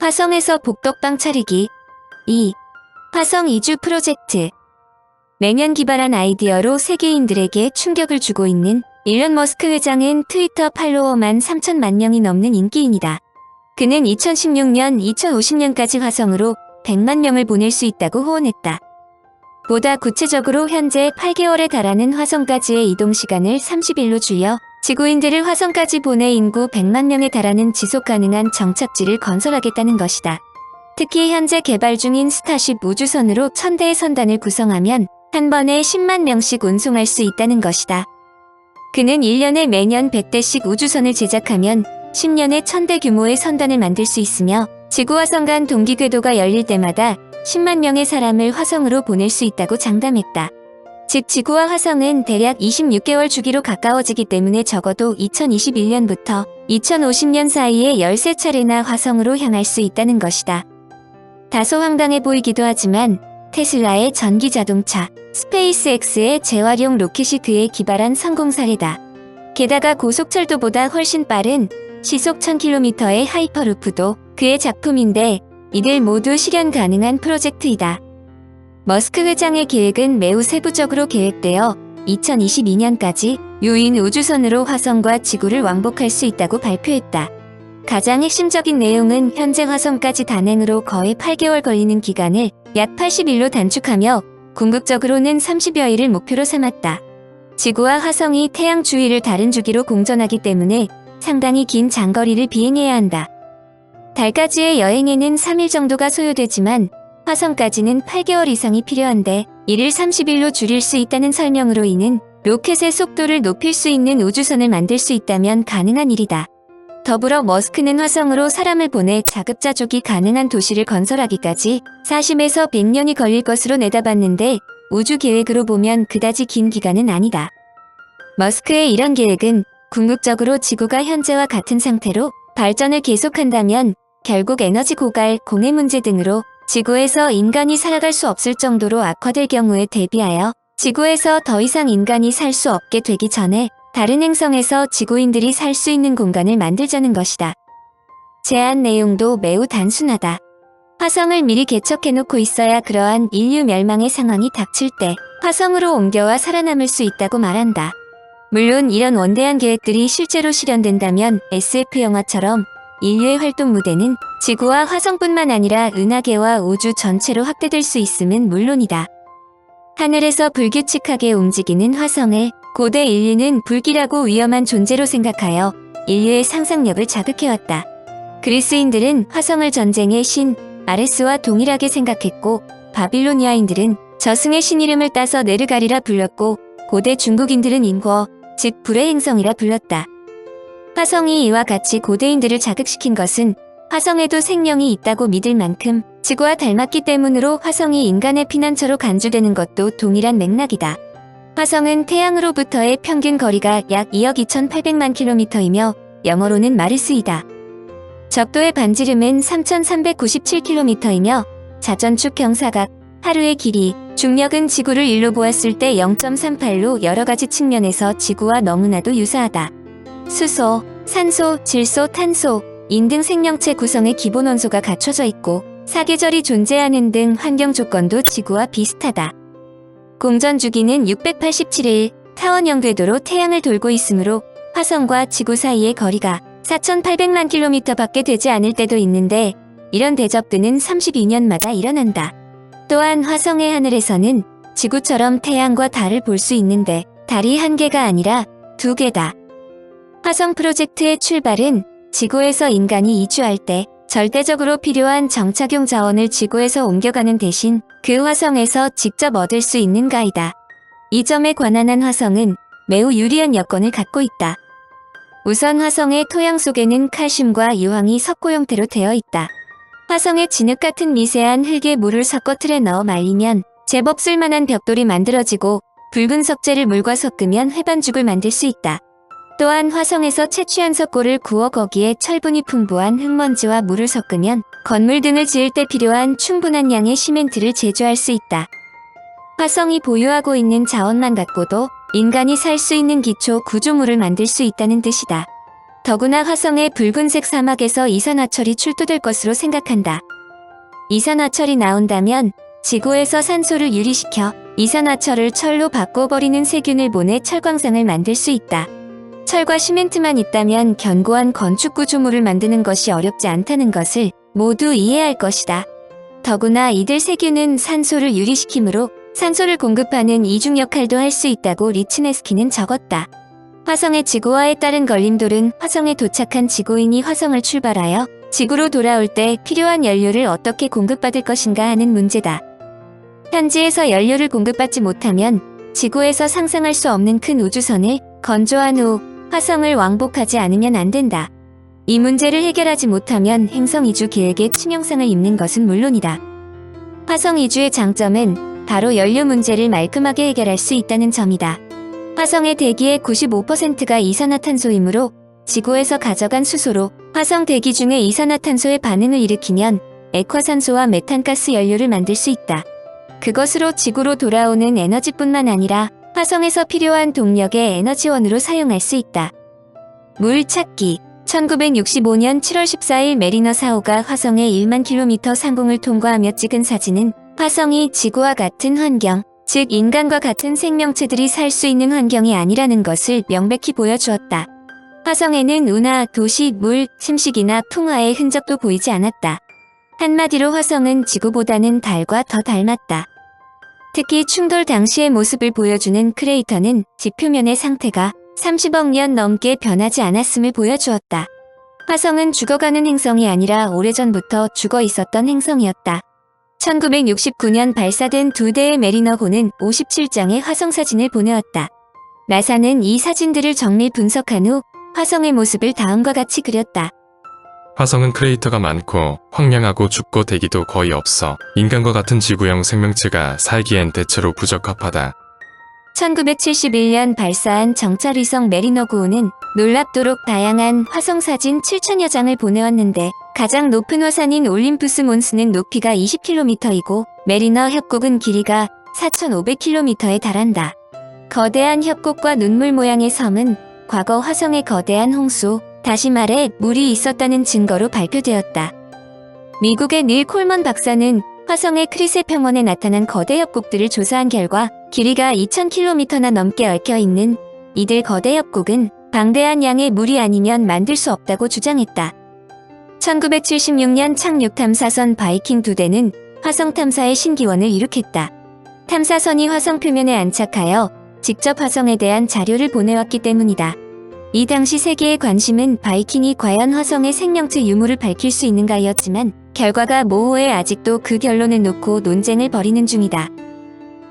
화성에서 복덕방 차리기. 2. 화성 이주 프로젝트. 매년 기발한 아이디어로 세계인들에게 충격을 주고 있는 일론 머스크 회장은 트위터 팔로워만 3천만 명이 넘는 인기인이다. 그는 2016년, 2050년까지 화성으로 100만 명을 보낼 수 있다고 호언했다. 보다 구체적으로 현재 8개월에 달하는 화성까지의 이동 시간을 30일로 줄여 지구인들을 화성까지 보내 인구 100만 명에 달하는 지속 가능한 정착지를 건설하겠다는 것이다. 특히 현재 개발 중인 스타쉽 우주선으로 1000대의 선단을 구성하면 한 번에 10만 명씩 운송할 수 있다는 것이다. 그는 1년에 매년 100대씩 우주선을 제작하면 10년에 1000대 규모의 선단을 만들 수 있으며 지구화성 간 동기 궤도가 열릴 때마다 10만 명의 사람을 화성으로 보낼 수 있다고 장담했다. 즉 지구와 화성은 대략 26개월 주기로 가까워지기 때문에 적어도 2021년부터 2050년 사이에 13차례나 화성으로 향할 수 있다는 것이다. 다소 황당해 보이기도 하지만 테슬라의 전기자동차, 스페이스X의 재활용 로켓이 그의 기발한 성공 사례다. 게다가 고속철도보다 훨씬 빠른 시속 1000km의 하이퍼루프도 그의 작품인데 이들 모두 실현 가능한 프로젝트이다. 머스크 회장의 계획은 매우 세부적으로 계획되어 2022년까지 유인 우주선으로 화성과 지구를 왕복할 수 있다고 발표했다. 가장 핵심적인 내용은 현재 화성까지 단행으로 거의 8개월 걸리는 기간을 약 80일로 단축하며 궁극적으로는 30여일을 목표로 삼았다. 지구와 화성이 태양 주위를 다른 주기로 공전하기 때문에 상당히 긴 장거리를 비행해야 한다. 달까지의 여행에는 3일 정도가 소요되지만 화성까지는 8개월 이상이 필요한데 이를 30일로 줄일 수 있다는 설명으로 이는 로켓의 속도를 높일 수 있는 우주선을 만들 수 있다면 가능한 일이다. 더불어 머스크는 화성으로 사람을 보내 자급자족이 가능한 도시를 건설하기까지 40에서 100년이 걸릴 것으로 내다봤는데 우주 계획으로 보면 그다지 긴 기간은 아니다. 머스크의 이런 계획은 궁극적으로 지구가 현재와 같은 상태로 발전을 계속한다면 결국 에너지 고갈, 공해 문제 등으로 지구에서 인간이 살아갈 수 없을 정도로 악화될 경우에 대비하여 지구에서 더 이상 인간이 살 수 없게 되기 전에 다른 행성에서 지구인들이 살 수 있는 공간을 만들자는 것이다. 제안 내용도 매우 단순하다. 화성을 미리 개척해놓고 있어야 그러한 인류 멸망의 상황이 닥칠 때 화성으로 옮겨와 살아남을 수 있다고 말한다. 물론 이런 원대한 계획들이 실제로 실현된다면 SF 영화처럼 인류의 활동 무대는 지구와 화성뿐만 아니라 은하계와 우주 전체로 확대될 수 있음은 물론이다. 하늘에서 불규칙하게 움직이는 화성을 고대 인류는 불길하고 위험한 존재로 생각하여 인류의 상상력을 자극해왔다. 그리스인들은 화성을 전쟁의 신 아레스와 동일하게 생각했고 바빌로니아인들은 저승의 신 이름을 따서 네르가리라 불렀고 고대 중국인들은 인거, 즉 불의 행성이라 불렀다. 화성이 이와 같이 고대인들을 자극시킨 것은 화성에도 생명이 있다고 믿을 만큼 지구와 닮았기 때문으로 화성이 인간의 피난처로 간주되는 것도 동일한 맥락이다. 화성은 태양으로부터의 평균 거리가 약 2억 2,800만 킬로미터이며 영어로는 마르스이다. 적도의 반지름은 3,397km이며 자전축 경사각, 하루의 길이, 중력은 지구를 일로 보았을 때 0.38로 여러가지 측면에서 지구와 너무나도 유사하다. 수소, 산소, 질소, 탄소, 인 등 생명체 구성의 기본 원소가 갖춰져 있고 사계절이 존재하는 등 환경 조건도 지구와 비슷하다. 공전 주기는 687일, 타원형 궤도로 태양을 돌고 있으므로 화성과 지구 사이의 거리가 4,800만 킬로미터밖에 되지 않을 때도 있는데 이런 대접들은 32년마다 일어난다. 또한 화성의 하늘에서는 지구처럼 태양과 달을 볼 수 있는데 달이 한 개가 아니라 2개다. 화성 프로젝트의 출발은 지구에서 인간이 이주할 때 절대적으로 필요한 정착용 자원을 지구에서 옮겨가는 대신 그 화성에서 직접 얻을 수 있는가이다. 이 점에 관한 한 화성은 매우 유리한 여건을 갖고 있다. 우선 화성의 토양 속에는 칼슘과 유황이 석고 형태로 되어 있다. 화성의 진흙 같은 미세한 흙에 물을 섞어 틀에 넣어 말리면 제법 쓸만한 벽돌이 만들어지고 붉은 석재를 물과 섞으면 회반죽을 만들 수 있다. 또한 화성에서 채취한 석고를 구워 거기에 철분이 풍부한 흙먼지와 물을 섞으면 건물 등을 지을 때 필요한 충분한 양의 시멘트를 제조할 수 있다. 화성이 보유하고 있는 자원만 갖고도 인간이 살 수 있는 기초 구조물을 만들 수 있다는 뜻이다. 더구나 화성의 붉은색 사막에서 이산화철이 출토될 것으로 생각한다. 이산화철이 나온다면 지구에서 산소를 유리시켜 이산화철을 철로 바꿔버리는 세균을 보내 철광상을 만들 수 있다. 철과 시멘트만 있다면 견고한 건축 구조물을 만드는 것이 어렵지 않다는 것을 모두 이해할 것이다. 더구나 이들 세균은 산소를 유리시키므로 산소를 공급하는 이중 역할도 할 수 있다고 리츠네스키는 적었다. 화성의 지구와의 다른 걸림돌은 화성에 도착한 지구인이 화성을 출발하여 지구로 돌아올 때 필요한 연료를 어떻게 공급받을 것인가 하는 문제다. 현지에서 연료를 공급받지 못하면 지구에서 상상할 수 없는 큰 우주선을 건조한 후 화성을 왕복하지 않으면 안 된다. 이 문제를 해결하지 못하면 행성 이주 계획에 치명상을 입는 것은 물론이다. 화성 이주의 장점은 바로 연료 문제를 말끔하게 해결할 수 있다는 점이다. 화성의 대기의 95%가 이산화탄소이므로 지구에서 가져간 수소로 화성 대기 중의 이산화탄소의 반응을 일으키면 액화산소와 메탄가스 연료를 만들 수 있다. 그것으로 지구로 돌아오는 에너지뿐만 아니라 화성에서 필요한 동력의 에너지원으로 사용할 수 있다. 물 찾기 1965년 7월 14일 메리너 4호가 화성의 1만 킬로미터 상공을 통과하며 찍은 사진은 화성이 지구와 같은 환경, 즉 인간과 같은 생명체들이 살 수 있는 환경이 아니라는 것을 명백히 보여주었다. 화성에는 운하, 도시, 물, 침식이나 풍화의 흔적도 보이지 않았다. 한마디로 화성은 지구보다는 달과 더 닮았다. 특히 충돌 당시의 모습을 보여주는 크레이터는 지표면의 상태가 30억 년 넘게 변하지 않았음을 보여주었다. 화성은 죽어가는 행성이 아니라 오래전부터 죽어 있었던 행성이었다. 1969년 발사된 2대의 메리너호는 57장의 화성사진을 보내왔다. 나사는 이 사진들을 정밀 분석한 후 화성의 모습을 다음과 같이 그렸다. 화성은 크레이터가 많고 황량하고 춥고 대기도 거의 없어 인간과 같은 지구형 생명체가 살기엔 대체로 부적합하다. 1971년 발사한 정찰위성 메리너 9호는 놀랍도록 다양한 화성사진 7천여 장을 보내왔는데 가장 높은 화산인 올림푸스 몬스는 높이가 20km이고 메리너 협곡은 길이가 4,500km에 달한다. 거대한 협곡과 눈물 모양의 섬은 과거 화성의 거대한 홍수, 다시 말해 물이 있었다는 증거로 발표되었다. 미국의 닐 콜먼 박사는 화성의 크리세 평원에 나타난 거대 협곡들을 조사한 결과 길이가 2,000km나 넘게 얽혀있는 이들 거대 협곡은 방대한 양의 물이 아니면 만들 수 없다고 주장했다. 1976년 착륙 탐사선 바이킹 2대는 화성 탐사의 신기원을 이룩했다. 탐사선이 화성 표면에 안착하여 직접 화성에 대한 자료를 보내왔기 때문이다. 이 당시 세계의 관심은 바이킹이 과연 화성의 생명체 유무를 밝힐 수 있는가였지만 결과가 모호해 아직도 그 결론을 놓고 논쟁을 벌이는 중이다.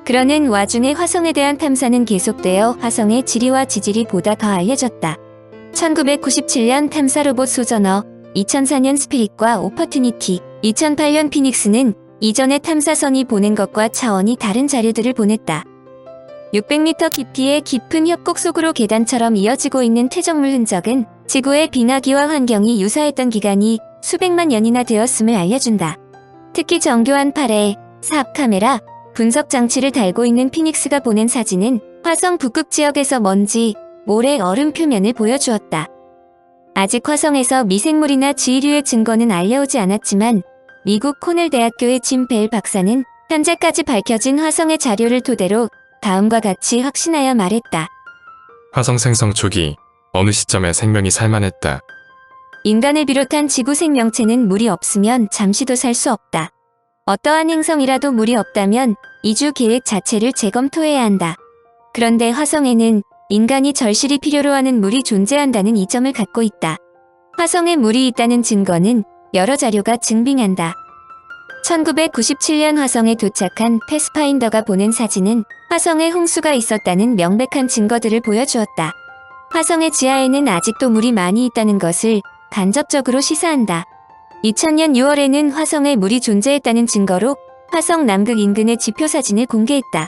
그러는 와중에 화성에 대한 탐사는 계속되어 화성의 지리와 지질이 보다 더 알려졌다. 1997년 탐사 로봇 소저너, 2004년 스피릿과 오퍼튜니티, 2008년 피닉스는 이전의 탐사선이 보낸 것과 차원이 다른 자료들을 보냈다. 600m 깊이의 깊은 협곡 속으로 계단처럼 이어지고 있는 퇴적물 흔적은 지구의 bin하기와 환경이 유사했던 기간이 수백만 년이나 되었음을 알려준다. 특히 정교한 팔에 삽 카메라, 분석 장치를 달고 있는 피닉스가 보낸 사진은 화성 북극 지역에서 먼지, 모래, 얼음 표면을 보여주었다. 아직 화성에서 미생물이나 지위류의 증거는 알려오지 않았지만 미국 코넬 대학교의 짐 벨 박사는 현재까지 밝혀진 화성의 자료를 토대로 다음과 같이 확신하여 말했다. 화성 생성 초기 어느 시점에 생명이 살만했다. 인간을 비롯한 지구 생명체는 물이 없으면 잠시도 살 수 없다. 어떠한 행성이라도 물이 없다면 이주 계획 자체를 재검토해야 한다. 그런데 화성에는 인간이 절실히 필요로 하는 물이 존재한다는 이점을 갖고 있다. 화성에 물이 있다는 증거는 여러 자료가 증빙한다. 1997년 화성에 도착한 패스파인더가 보낸 사진은 화성에 홍수가 있었다는 명백한 증거들을 보여주었다. 화성의 지하에는 아직도 물이 많이 있다는 것을 간접적으로 시사한다. 2000년 6월에는 화성에 물이 존재했다는 증거로 화성 남극 인근의 지표 사진을 공개했다.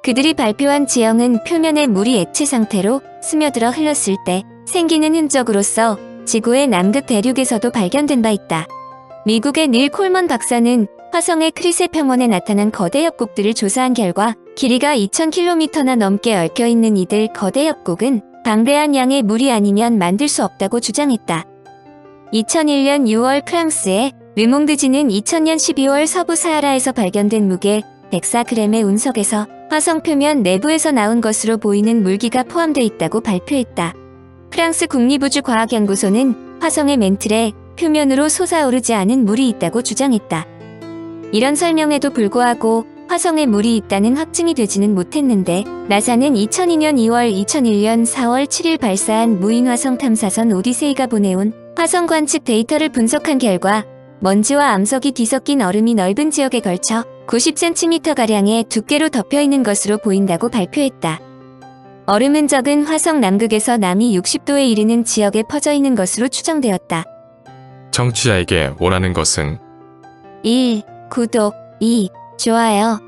그들이 발표한 지형은 표면에 물이 액체 상태로 스며들어 흘렀을 때 생기는 흔적으로서 지구의 남극 대륙에서도 발견된 바 있다. 미국의 닐 콜먼 박사는 화성의 크리세 평원에 나타난 거대 협곡들을 조사한 결과 길이가 2,000km나 넘게 얽혀있는 이들 거대 협곡은 방대한 양의 물이 아니면 만들 수 없다고 주장했다. 2001년 6월 프랑스의 르몽드지는 2000년 12월 서부 사하라에서 발견된 무게 104g의 운석에서 화성 표면 내부에서 나온 것으로 보이는 물기가 포함되어 있다고 발표했다. 프랑스 국립우주과학연구소는 화성의 멘틀에 표면으로 솟아오르지 않은 물이 있다고 주장했다. 이런 설명에도 불구하고 화성에 물이 있다는 확증이 되지는 못했는데 나사는 2002년 2월 2001년 4월 7일 발사한 무인 화성 탐사선 오디세이가 보내온 화성 관측 데이터를 분석한 결과 먼지와 암석이 뒤섞인 얼음이 넓은 지역에 걸쳐 90cm가량의 두께로 덮여 있는 것으로 보인다고 발표했다. 얼음 흔적은 화성 남극에서 남위 60도에 이르는 지역에 퍼져 있는 것으로 추정되었다. 청취자에게 원하는 것은 1. 구독 2. 좋아요